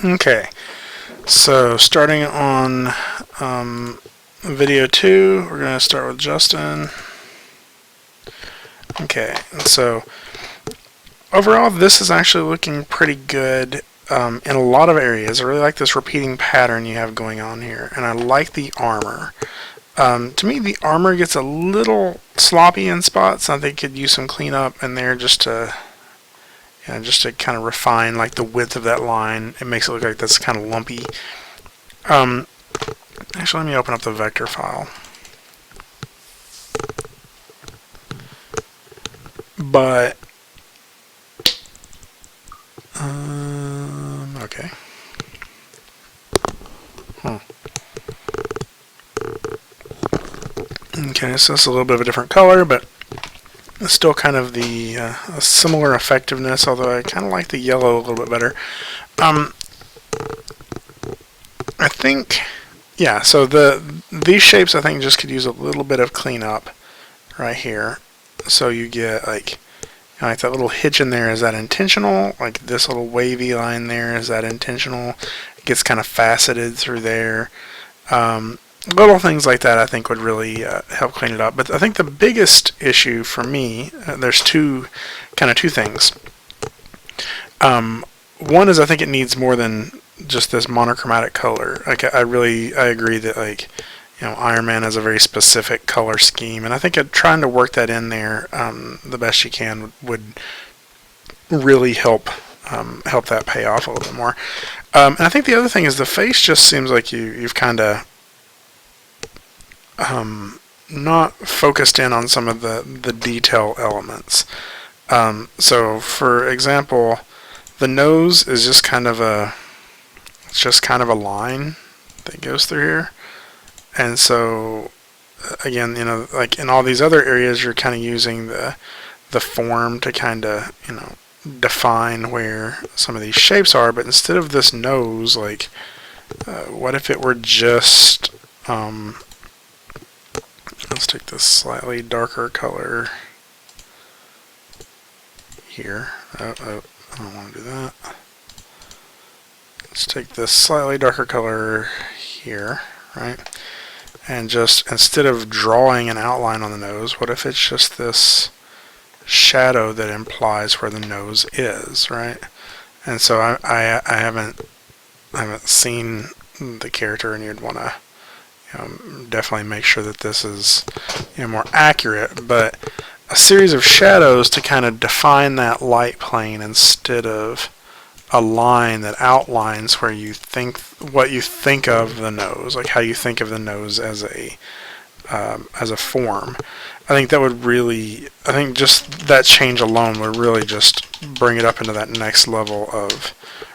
Okay, so starting on video 2, we're going to start with Justin. Okay, so overall this is actually looking pretty good in a lot of areas. I really like this repeating pattern you have going on here, and I like the armor. To me, the armor gets a little sloppy in spots. I think could use some cleanup in there just to kind of refine like the width of that line. It makes it look like that's kind of lumpy. Actually, let me open up the vector file. But okay. Okay, so it's a little bit of a different color, but it's still kind of the a similar effectiveness, although I kind of like the yellow a little bit better. I think, yeah, so these shapes I think just could use a little bit of cleanup right here. So you get like that little hitch in there, is that intentional? Like this little wavy line there, is that intentional? It gets kind of faceted through there. Little things like that I think would really help clean it up. But I think the biggest issue for me, there's two things. One is I think it needs more than just this monochromatic color. Like I agree that Iron Man has a very specific color scheme, and I think trying to work that in there the best you can would really help that pay off a little bit more. And I think the other thing is the face just seems like you've kind of not focused in on some of the detail elements. So for example, the nose is just kind of a line that goes through here. And so again, like in all these other areas, you're kind of using the form to kind of define where some of these shapes are. But instead of this nose, like what if it were just let's take this slightly darker color here. I don't want to do that. Let's take this slightly darker color here, right? And just instead of drawing an outline on the nose, what if it's just this shadow that implies where the nose is, right? And so I haven't seen the character, and you'd want to definitely make sure that this is more accurate, but a series of shadows to kind of define that light plane instead of a line that outlines where what you think of the nose, like how you think of the nose as a form. I think just that change alone would really just bring it up into that next level of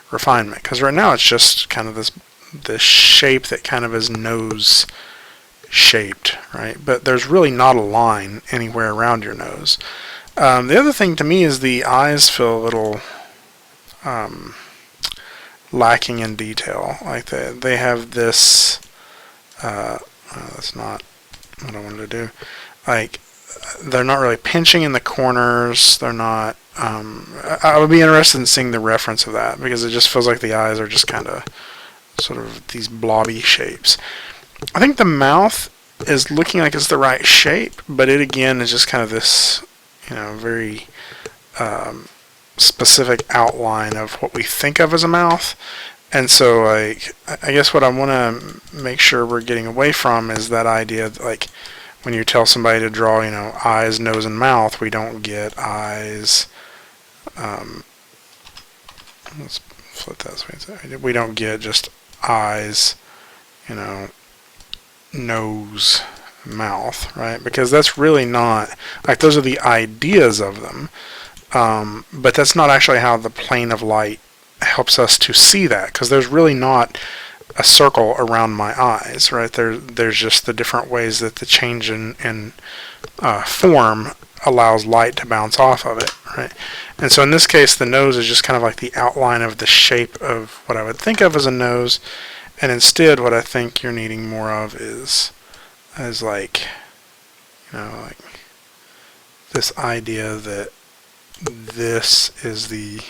refinement, because right now it's just kind of this shape that kind of is nose shaped, right? But there's really not a line anywhere around your nose. The other thing to me is the eyes feel a little lacking in detail. Like they have this that's not what I wanted to do. Like they're not really pinching in the corners. They're not I would be interested in seeing the reference of that, because it just feels like the eyes are just kind of sort of these blobby shapes. I think the mouth is looking like it's the right shape, but it again is just kind of this, very specific outline of what we think of as a mouth. And so, like, I guess what I want to make sure we're getting away from is that idea that, like, when you tell somebody to draw, eyes, nose, and mouth, we don't get eyes. Let's flip that way. We don't get just eyes, nose, mouth, right? Because that's really not, like, those are the ideas of them, but that's not actually how the plane of light helps us to see that, because there's really not a circle around my eyes, right? There's just the different ways that the change in form allows light to bounce off of it, right? And so in this case, the nose is just kind of like the outline of the shape of what I would think of as a nose, and instead what I think you're needing more of is like, like this idea that this is the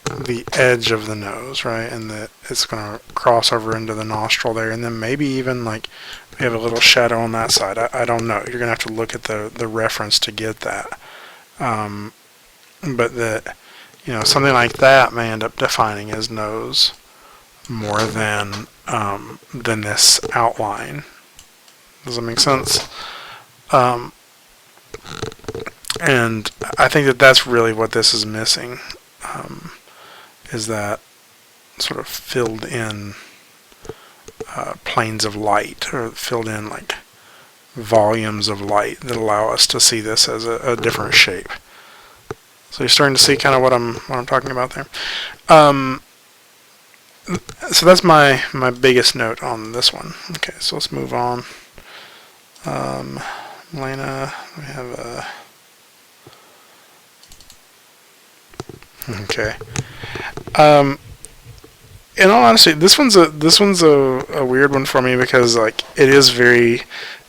the edge of the nose, right? And that it's going to cross over into the nostril there, and then maybe even like we have a little shadow on that side. I don't know. You're going to have to look at the reference to get that. But that, something like that may end up defining his nose more than this outline. Does that make sense? And I think that that's really what this is missing, is that sort of filled in planes of light, or filled in like volumes of light that allow us to see this as a different shape. So you're starting to see kind of what I'm talking about there. So that's my biggest note on this one. Okay, so let's move on. Lena, we have a... Okay. In all honesty, this one's a weird one for me because like it is very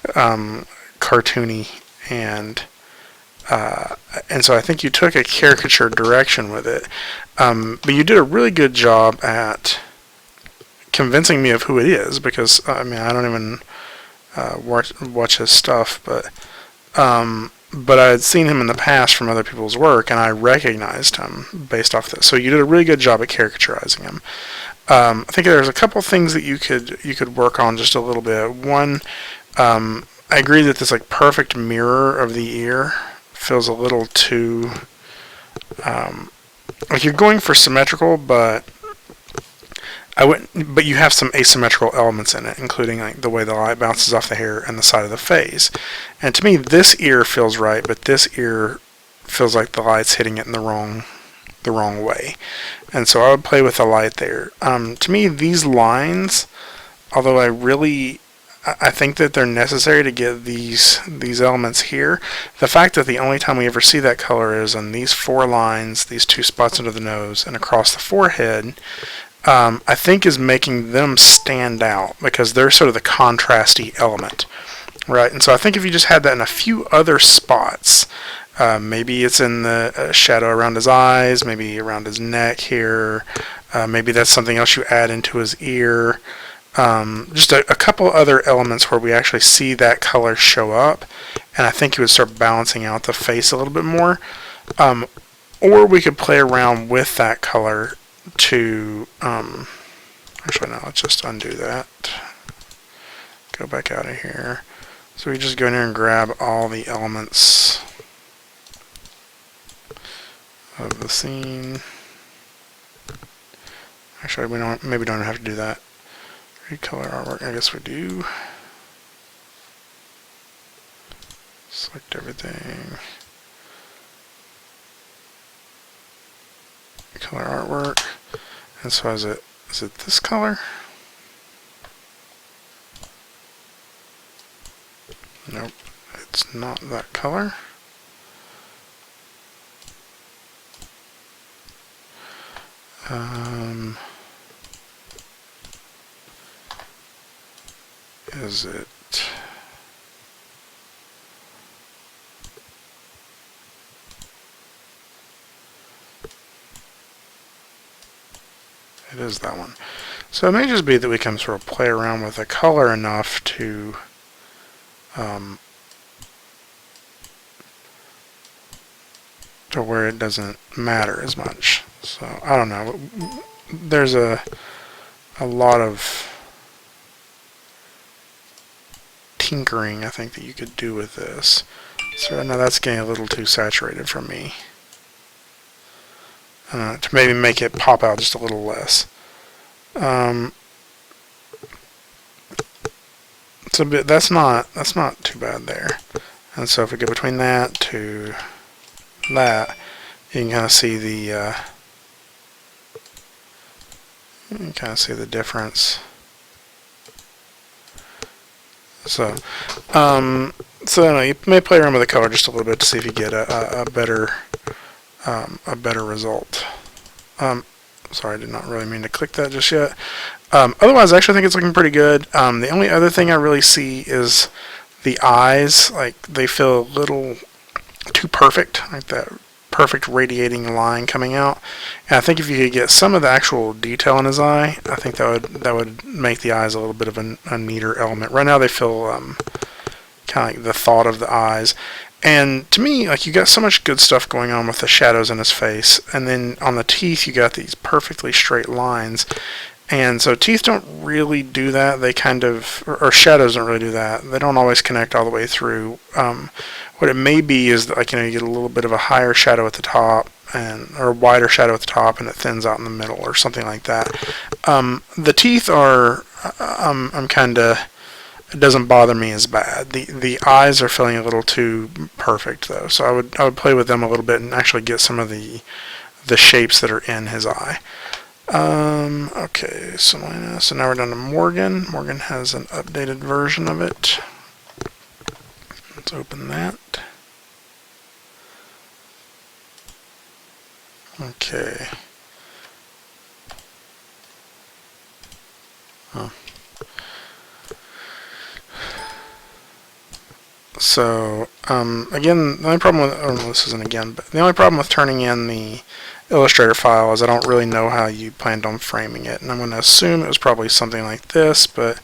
cartoony, and so I think you took a caricature direction with it, but you did a really good job at convincing me of who it is, because I mean I don't even watch his stuff, but I had seen him in the past from other people's work, and I recognized him based off this. So you did a really good job at caricaturizing him. I think there's a couple things that you could work on just a little bit. One, I agree that this like perfect mirror of the ear feels a little too like you're going for symmetrical, but but you have some asymmetrical elements in it, including like the way the light bounces off the hair and the side of the face. And to me, this ear feels right, but this ear feels like the light's hitting it in the wrong way. And so I would play with the light there. To me, these lines, although I think that they're necessary to get these elements here, the fact that the only time we ever see that color is on these 4 lines, these 2 spots under the nose, and across the forehead, I think is making them stand out because they're sort of the contrasty element, right? And so I think if you just had that in a few other spots, maybe it's in the shadow around his eyes, maybe around his neck here, maybe that's something else you add into his ear, just a couple other elements where we actually see that color show up, and I think you would start balancing out the face a little bit more. Or we could play around with that color to actually no, let's just undo that, go back out of here. So we just go in here and grab all the elements of the scene. Actually, maybe don't have to do that. Recolor artwork, I guess we do. Select everything. Color artwork. And so is it this color? Nope, it's not that color. Is it? It is that one. So it may just be that we can sort of play around with the color enough to where it doesn't matter as much. So I don't know. There's a lot of tinkering I think that you could do with this. So now that's getting a little too saturated for me. To maybe make it pop out just a little less. So that's not too bad there. And so if we go between that to that, you can kind of see the difference. So you may play around with the color just a little bit to see if you get a better result. Sorry, I did not really mean to click that just yet. Otherwise, I actually think it's looking pretty good. The only other thing I really see is the eyes. Like, they feel a little too perfect. Like perfect radiating line coming out. And I think if you could get some of the actual detail in his eye, I think that would make the eyes a little bit of a neater element. Right now they feel kind of like the thought of the eyes. And to me, like, you got so much good stuff going on with the shadows in his face, and then on the teeth you got these perfectly straight lines. And so teeth don't really do that. They kind of, or shadows don't really do that. They don't always connect all the way through. What it may be is that, like, you get a little bit of a higher shadow at the top, or a wider shadow at the top, and it thins out in the middle, or something like that. The teeth are, I'm kind of, it doesn't bother me as bad. The eyes are feeling a little too perfect though, so I would play with them a little bit and actually get some of the shapes that are in his eye. Okay, so now we're down to Morgan. Morgan has an updated version of it. Let's open that. Okay. Oh. So, again, the only problem with, oh no, this isn't again, but the only problem with turning in the Illustrator file is I don't really know how you planned on framing it, and I'm going to assume it was probably something like this, but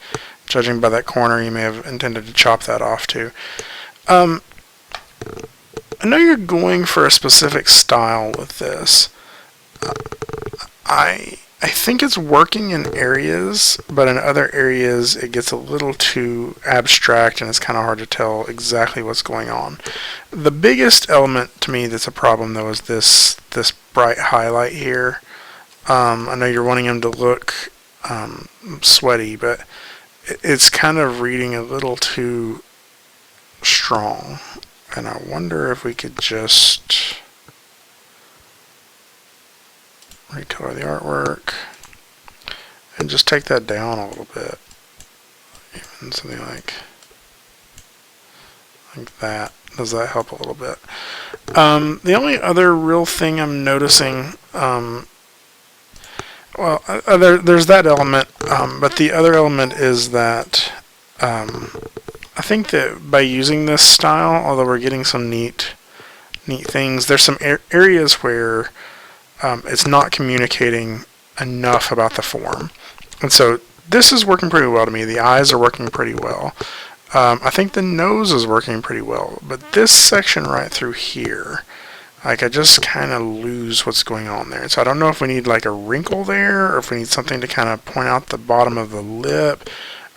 judging by that corner, you may have intended to chop that off too. I know you're going for a specific style with this. I think it's working in areas, but in other areas it gets a little too abstract and it's kind of hard to tell exactly what's going on. The biggest element to me that's a problem though is this bright highlight here. I know you're wanting him to look sweaty, but it's kind of reading a little too strong. And I wonder if we could just recolor the artwork and just take that down a little bit, even something like that. Does that help a little bit? The only other real thing I'm noticing, well, there's that element, but the other element is that I think that by using this style, although we're getting some neat things, there's some areas where it's not communicating enough about the form. And so this is working pretty well to me. The eyes are working pretty well. I think the nose is working pretty well. But this section right through here, like, I just kind of lose what's going on there. So I don't know if we need like a wrinkle there, or if we need something to kind of point out the bottom of the lip,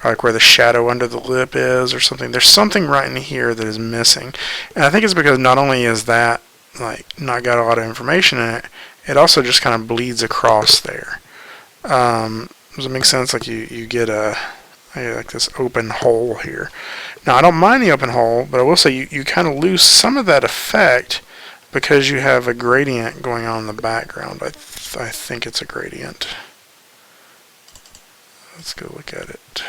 or like where the shadow under the lip is or something. There's something right in here that is missing. And I think it's because not only is that like not got a lot of information in it, it also just kind of bleeds across there. Does it make sense? Like you get like this open hole here. Now I don't mind the open hole, but I will say you kind of lose some of that effect because you have a gradient going on in the background. I think it's a gradient. Let's go look at it.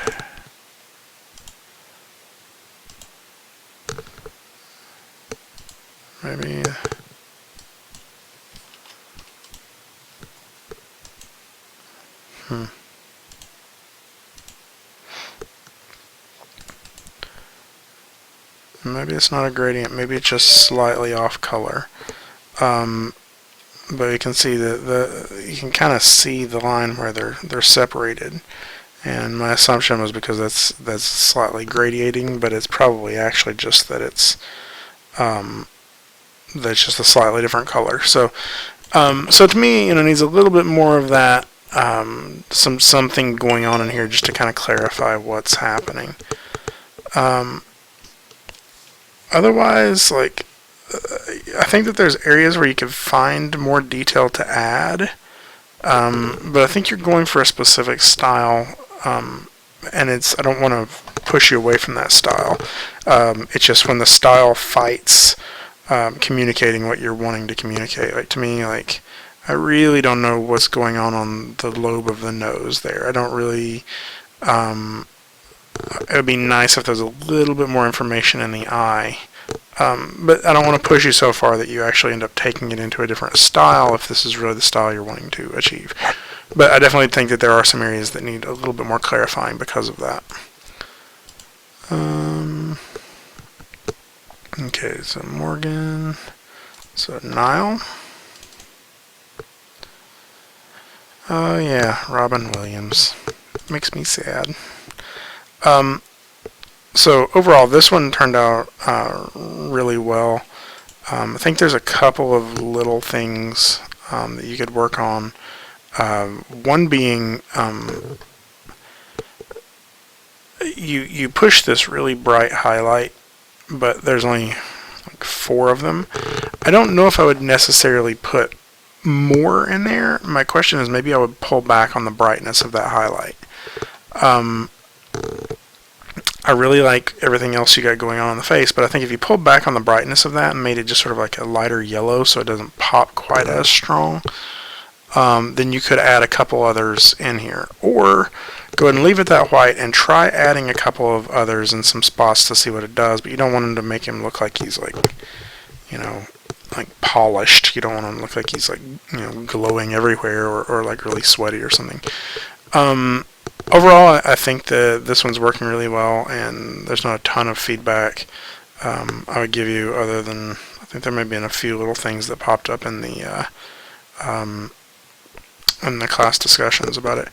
Maybe. Maybe it's not a gradient. Maybe it's just slightly off color. But you can see you can kind of see the line where they're separated. And my assumption was because that's slightly gradiating, but it's probably actually just that it's that's just a slightly different color. So so to me, it needs a little bit more of that, something going on in here just to kind of clarify what's happening. Otherwise, like, I think that there's areas where you could find more detail to add, but I think you're going for a specific style, and I don't want to push you away from that style. It's just when the style fights communicating what you're wanting to communicate. Like, to me, like, I really don't know what's going on the lobe of the nose there. I don't really. It would be nice if there's a little bit more information in the eye. But I don't want to push you so far that you actually end up taking it into a different style if this is really the style you're wanting to achieve. But I definitely think that there are some areas that need a little bit more clarifying because of that. Okay, so Morgan, So Nile. Oh yeah, Robin Williams. Makes me sad. So overall, this one turned out really well. I think there's a couple of little things that you could work on. One being you push this really bright highlight, but there's only like 4 of them. I don't know if I would necessarily put more in there. My question is maybe I would pull back on the brightness of that highlight. I really like everything else you got going on the face, but I think if you pulled back on the brightness of that and made it just sort of like a lighter yellow so it doesn't pop quite as strong, then you could add a couple others in here. Or go ahead and leave it that white and try adding a couple of others in some spots to see what it does, but you don't want him to make him look like he's like, you know, like polished. You don't want him to look like he's like, you know, glowing everywhere or like really sweaty or something. Overall, I think that this one's working really well, and there's not a ton of feedback I would give you other than I think there may have been a few little things that popped up in the class discussions about it.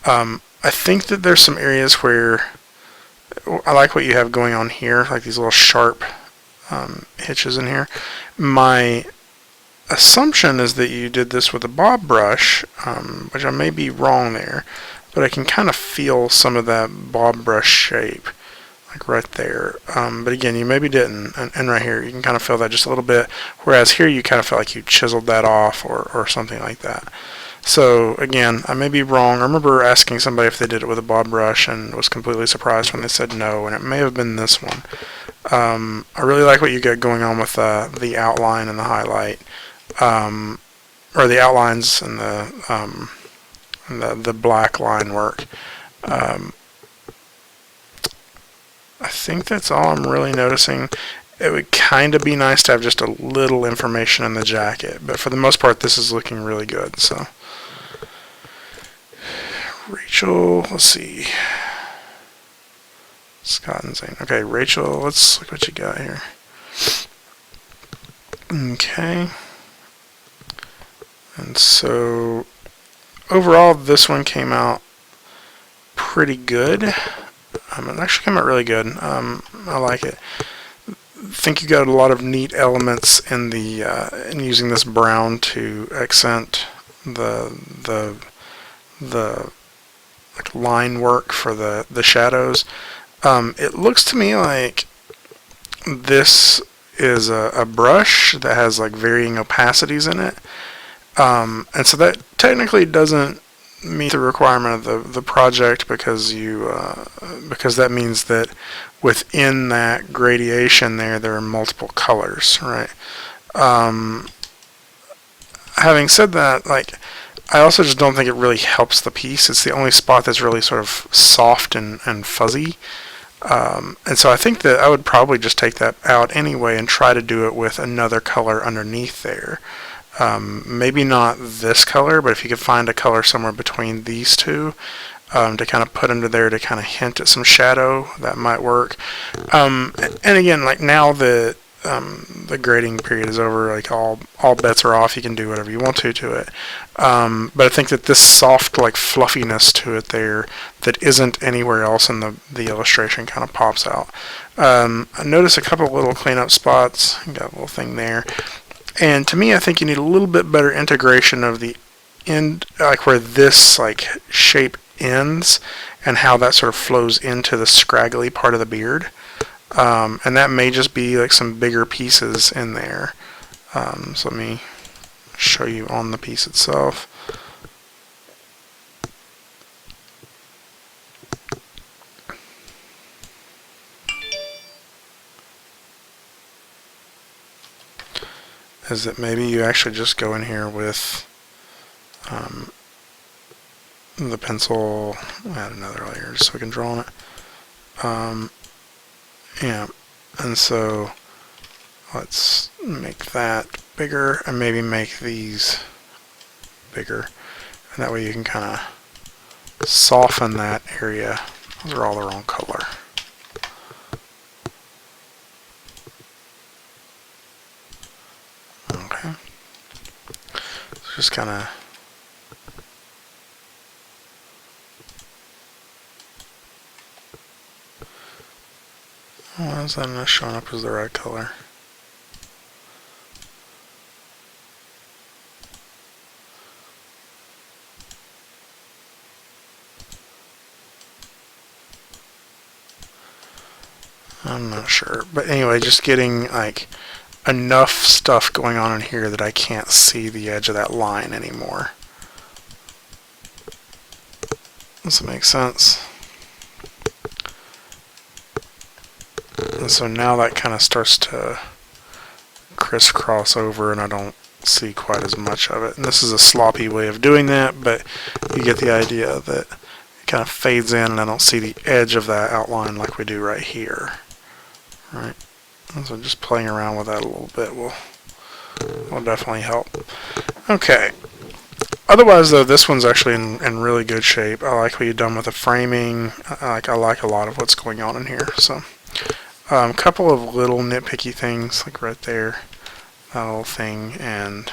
I think that there's some areas where I like what you have going on here, like these little sharp hitches in here. My assumption is that you did this with a bob brush, which I may be wrong there, but I can kind of feel some of that bob brush shape, like right there. But again, you maybe didn't, and right here, you can kind of feel that just a little bit, whereas here you kind of felt like you chiseled that off or something like that. So again, I may be wrong. I remember asking somebody if they did it with a bob brush and was completely surprised when they said no, and it may have been this one. I really like what you got going on with the outline and the highlight, or the outlines and the black line work. I think that's all I'm really noticing. It would kind of be nice to have just a little information in the jacket, but for the most part, this is looking really good. So, Rachel, let's see. Scott and Zane. Okay, Rachel, let's look what you got here. Okay. And so, overall, this one came out pretty good. It actually came out really good. I like it. I think you got a lot of neat elements in the in using this brown to accent the like line work for the shadows. It looks to me like this is a brush that has like varying opacities in it. And so that technically doesn't meet the requirement of the project because because that means that within that gradation there are multiple colors, right? Having said that, like I also just don't think it really helps the piece. It's the only spot that's really sort of soft and fuzzy. And so I think that I would probably just take that out anyway and try to do it with another color underneath there. Maybe not this color, but if you could find a color somewhere between these two to kind of put under there to kind of hint at some shadow, that might work. And again, like now that the grading period is over, like all bets are off. You can do whatever you want to it. But I think that this soft like fluffiness to it there that isn't anywhere else in the illustration kind of pops out. I notice a couple little cleanup spots. Got a little thing there. And to me, I think you need a little bit better integration of the end, like where this like shape ends and how that sort of flows into the scraggly part of the beard. And that may just be like some bigger pieces in there. So let me show you on the piece itself. Is that maybe you actually just go in here with the pencil, add another layer just so we can draw on it. Yeah, and so let's make that bigger and maybe make these bigger. And that way you can kind of soften that area. Those are all the wrong color. just kind of why is that not showing up as the right color? I'm not sure. But anyway, just getting like enough stuff going on in here that I can't see the edge of that line anymore. Does that make sense? And so now that kind of starts to crisscross over and I don't see quite as much of it. And this is a sloppy way of doing that, but you get the idea that it kind of fades in and I don't see the edge of that outline like we do right here. Right? And so just playing around with that a little bit will definitely help. Okay. Otherwise, though, this one's actually in really good shape. I like what you've done with the framing. I like a lot of what's going on in here. So, a couple of little nitpicky things, like right there, that little thing, and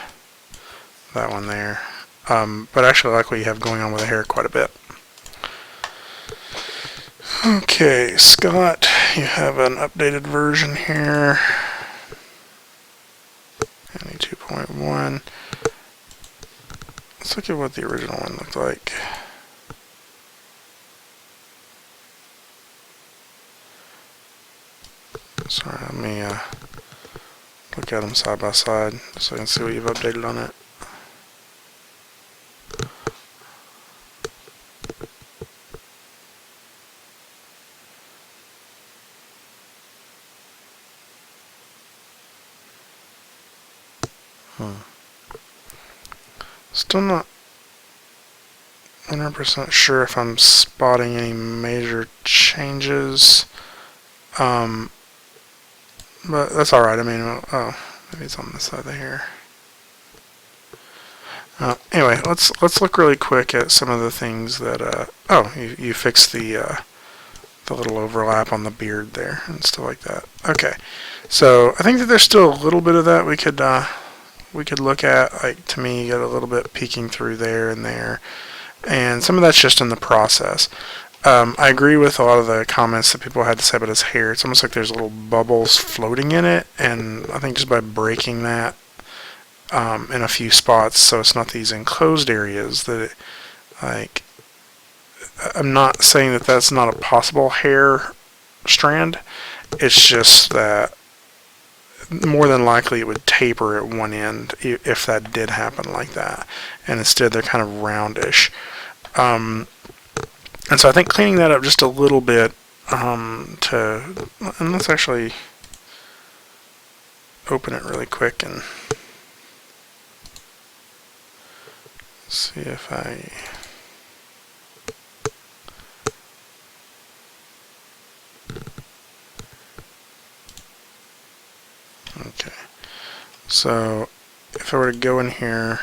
that one there. But actually, I like what you have going on with the hair quite a bit. Okay, Scott, you have an updated version here. 2.1. Let's look at what the original one looked like. Sorry, let me look at them side by side so I can see what you've updated on it. Still not 100% sure if I'm spotting any major changes. But that's alright. I mean, oh, maybe it's on this side of the hair. Anyway, let's look really quick at some of the things that. Oh, you fixed the little overlap on the beard there and stuff like that. Okay, so I think that there's still a little bit of that we could look at. Like, to me, you got a little bit peeking through there and there, and some of that's just in the process. I agree with a lot of the comments that people had to say about his hair. It's almost like there's little bubbles floating in it, and I think just by breaking that in a few spots so it's not these enclosed areas that it, like, I'm not saying that that's not a possible hair strand. It's just that more than likely it would taper at one end if that did happen like that, and instead they're kind of roundish. And so I think cleaning that up just a little bit and let's actually open it really quick and see if I okay. So if I were to go in here,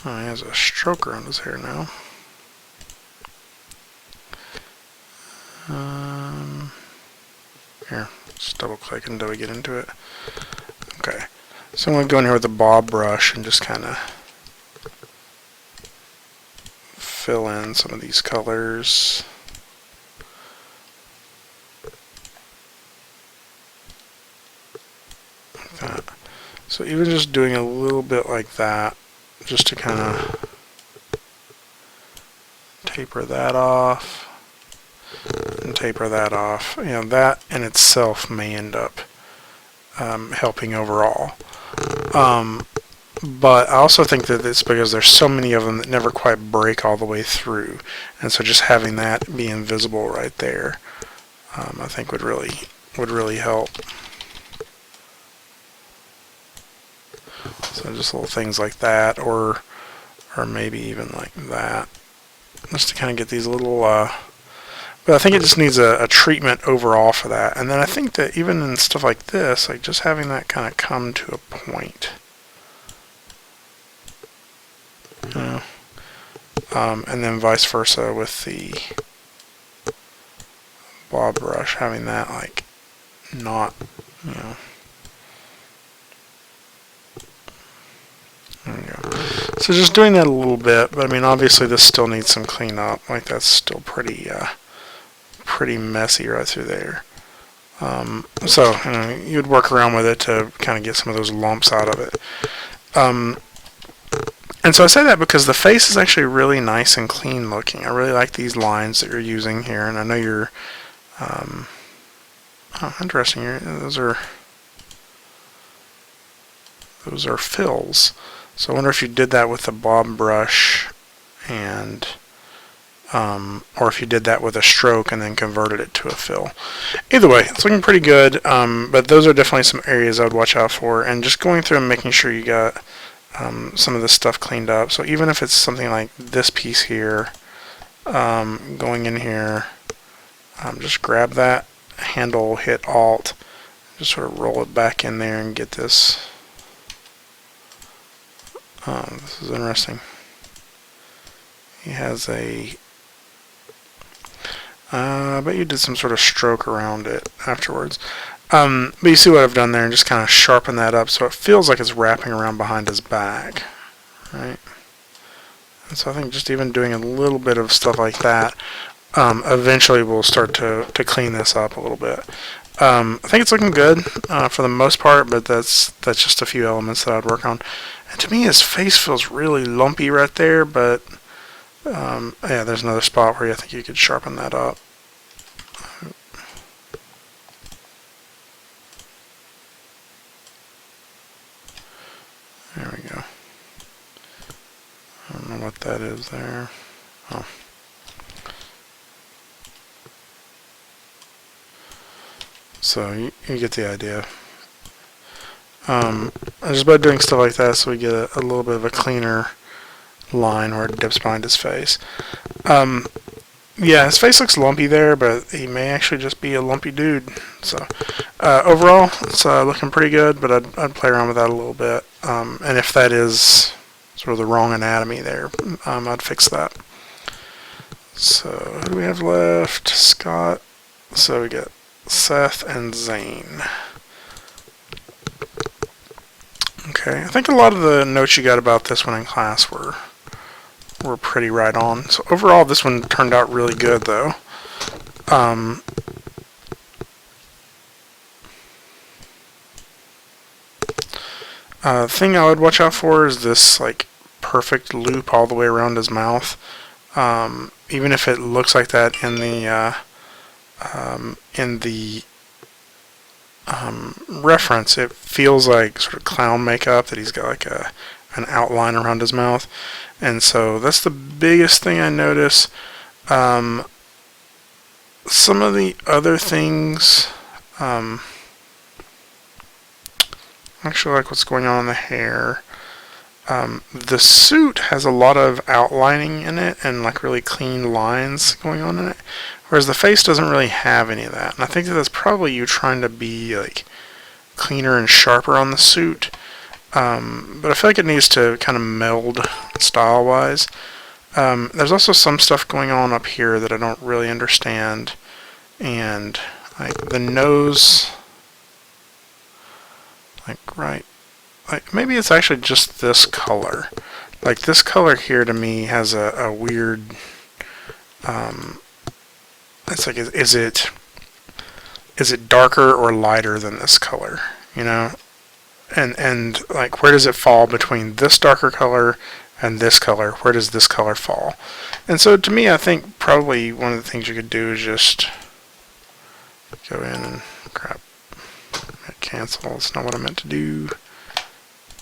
oh, he has a stroke around his hair now. Here, just double click until we get into it. Okay, so I'm going to go in here with the bob brush and just kind of fill in some of these colors. Like that. So even just doing a little bit like that, just to kind of taper that off. And taper that off. You know, that in itself may end up helping overall. But I also think that it's because there's so many of them that never quite break all the way through, and so just having that be invisible right there, I think would really help. So just little things like that, or maybe even like that, just to kind of get these little. But I think it just needs a treatment overall for that. And then I think that even in stuff like this, like just having that kind of come to a point. You know? And then vice versa with the bob brush, having that like not, you know. There we go. So just doing that a little bit, but I mean, obviously this still needs some cleanup. Like that's still pretty messy right through there. So you'd work around with it to kind of get some of those lumps out of it. And so I say that because the face is actually really nice and clean looking. I really like these lines that you're using here, and I know you're, oh, interesting. Those are fills. So I wonder if you did that with the bob brush, and or if you did that with a stroke and then converted it to a fill. Either way, it's looking pretty good. But those are definitely some areas I would watch out for, and just going through and making sure you got some of this stuff cleaned up. So even if it's something like this piece here, going in here, just grab that handle, hit Alt, just sort of roll it back in there and get this. This is interesting. He has a, I bet you did some sort of stroke around it afterwards. But you see what I've done there, and just kind of sharpen that up so it feels like it's wrapping around behind his back, right? And so I think just even doing a little bit of stuff like that, eventually we'll start to clean this up a little bit. I think it's looking good for the most part, but that's just a few elements that I'd work on. And to me, his face feels really lumpy right there, but yeah, there's another spot where I think you could sharpen that up. There we go. I don't know what that is there. Oh. So you get the idea. Just by doing stuff like that, so we get a little bit of a cleaner line where it dips behind his face. Yeah, his face looks lumpy there, but he may actually just be a lumpy dude. So overall, it's looking pretty good, but I'd play around with that a little bit. And if that is sort of the wrong anatomy there, I'd fix that. So who do we have left? Scott. So we got Seth and Zane. Okay, I think a lot of the notes you got about this one in class were pretty right on. So overall, this one turned out really good, though. Thing I would watch out for is this like perfect loop all the way around his mouth. Even if it looks like that in the reference, it feels like sort of clown makeup, that he's got like an outline around his mouth. And so that's the biggest thing I notice. Some of the other things, actually like what's going on in the hair. The suit has a lot of outlining in it and like really clean lines going on in it, whereas the face doesn't really have any of that. And I think that's probably you trying to be like cleaner and sharper on the suit. But I feel like it needs to kind of meld style-wise. There's also some stuff going on up here that I don't really understand, and like the nose, like right, like maybe it's actually just this color. Like this color here to me has a weird. It's like is it darker or lighter than this color? You know. And like where does it fall between this darker color and this color? Where does this color fall? And so to me, I think probably one of the things you could do is just go in and crap, cancel. It's not what I meant to do.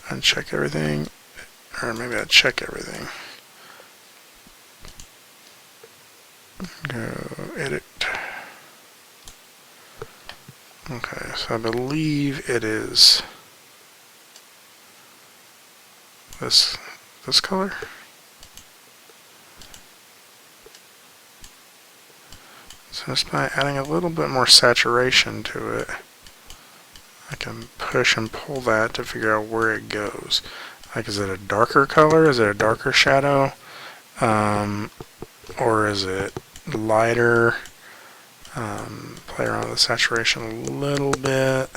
Uncheck everything, or maybe I'd check everything. Go edit. Okay, so I believe it is this color. So just by adding a little bit more saturation to it, I can push and pull that to figure out where it goes. Like, is it a darker color? Is it a darker shadow? Or is it lighter? Play around with the saturation a little bit.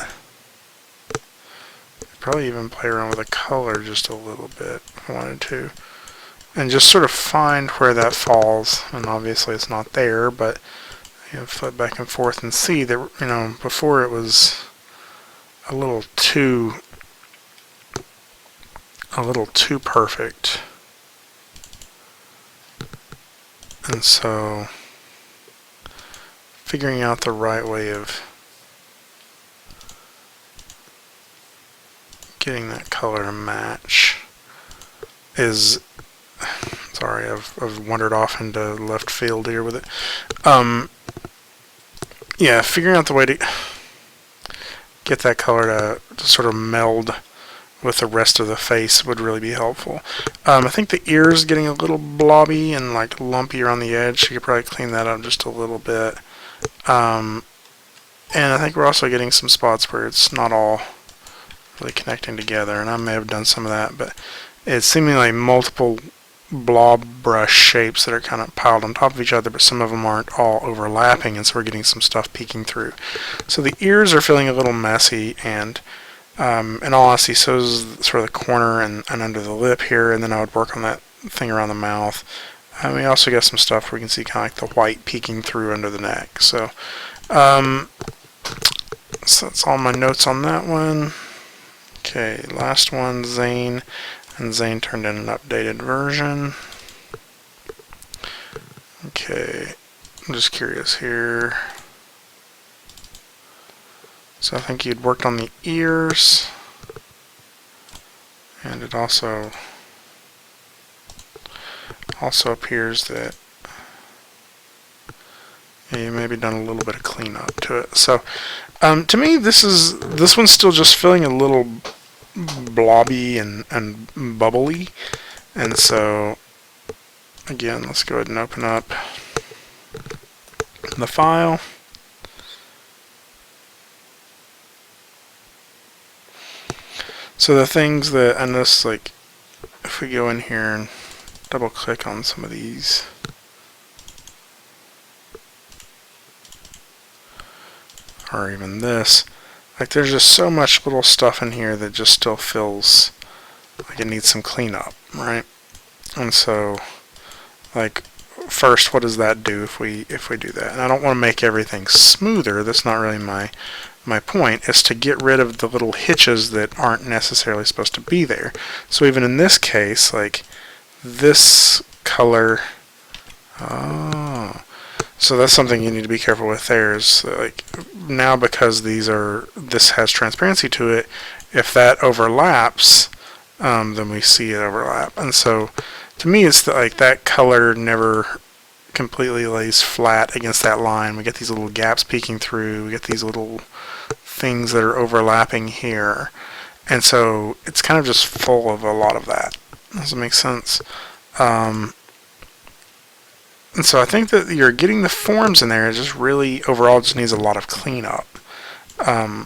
probably even play around with the color just a little bit if I wanted to. And just sort of find where that falls. And obviously it's not there, but you know, flip back and forth and see that, you know, before it was a little too perfect. And so figuring out the right way of getting that color to match is, sorry, I've wandered off into left field here with it. Yeah, figuring out the way to get that color to sort of meld with the rest of the face would really be helpful. I think the ears getting a little blobby and like lumpy around the edge. You could probably clean that up just a little bit. And I think we're also getting some spots where it's not all really connecting together, and I may have done some of that, but it's seemingly like multiple blob brush shapes that are kind of piled on top of each other, but some of them aren't all overlapping, and so we're getting some stuff peeking through. So the ears are feeling a little messy, and in all honesty, so is sort of the corner and under the lip here, and then I would work on that thing around the mouth. We also got some stuff where we can see kind of like the white peeking through under the neck. So, so that's all my notes on that one. Okay, last one, Zane. And Zane turned in an updated version. Okay, I'm just curious here. So I think you'd worked on the ears. And it also appears that you maybe done a little bit of cleanup to it. So to me, this one's still just feeling a little blobby and bubbly, and so again, let's go ahead and open up the file. So the things that I noticed, like if we go in here and double click on some of these, or even this, like there's just so much little stuff in here that just still feels like it needs some cleanup, right? And so, like, first, what does that do if we do that? And I don't want to make everything smoother. That's not really my point. Is to get rid of the little hitches that aren't necessarily supposed to be there. So even in this case, like this color, so that's something you need to be careful with there, is like now, because this has transparency to it, if that overlaps, then we see it overlap. And so to me, it's like that color never completely lays flat against that line. We get these little gaps peeking through, we get these little things that are overlapping here, and so it's kind of just full of a lot of that. Does it make sense? And so I think that you're getting the forms in there. It just really, overall, just needs a lot of cleanup. I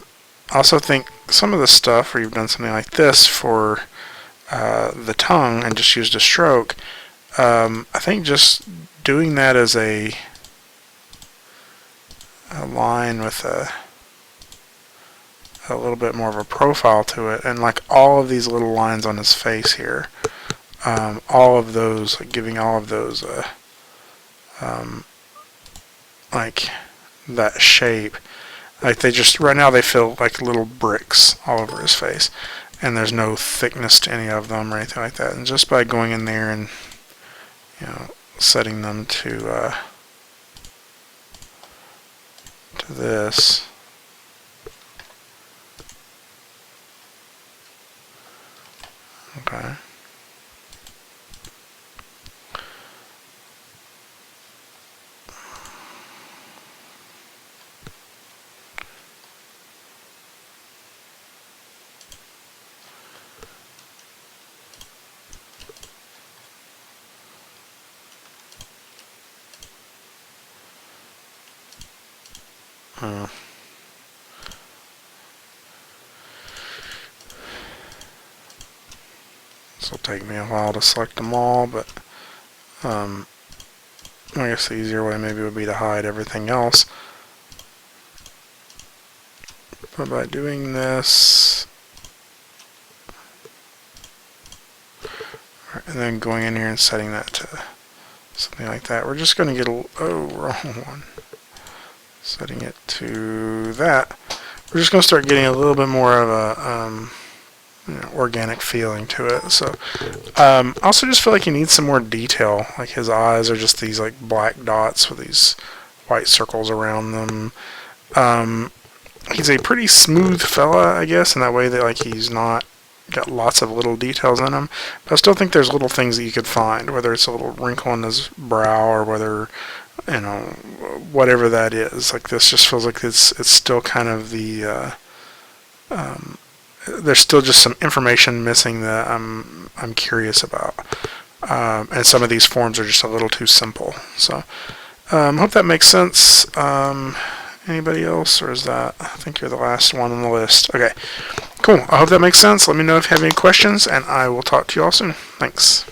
also think some of the stuff where you've done something like this for the tongue and just used a stroke, I think just doing that as a line with a little bit more of a profile to it, and like all of these little lines on his face here, all of those, like giving all of those like that shape, like they just, right now they feel like little bricks all over his face, and there's no thickness to any of them or anything like that. And just by going in there and, you know, setting them to this, okay. This will take me a while to select them all, but I guess the easier way maybe would be to hide everything else. But by doing this, and then going in here and setting that to something like that. We're just going to get a, oh, wrong one. Setting it to that. We're just going to start getting a little bit more of a organic feeling to it. So I also just feel like he needs some more detail. Like his eyes are just these like black dots with these white circles around them. He's a pretty smooth fella, I guess, in that way that like he's not got lots of little details in him. But I still think there's little things that you could find, whether it's a little wrinkle in his brow or whether, whatever that is. Like this just feels like it's still kind of the there's still just some information missing that I'm curious about, and some of these forms are just a little too simple. So hope that makes sense. Anybody else, or is that, I think you're the last one on the list. Okay, cool. I hope that makes sense. Let me know if you have any questions, and I will talk to you all soon. Thanks.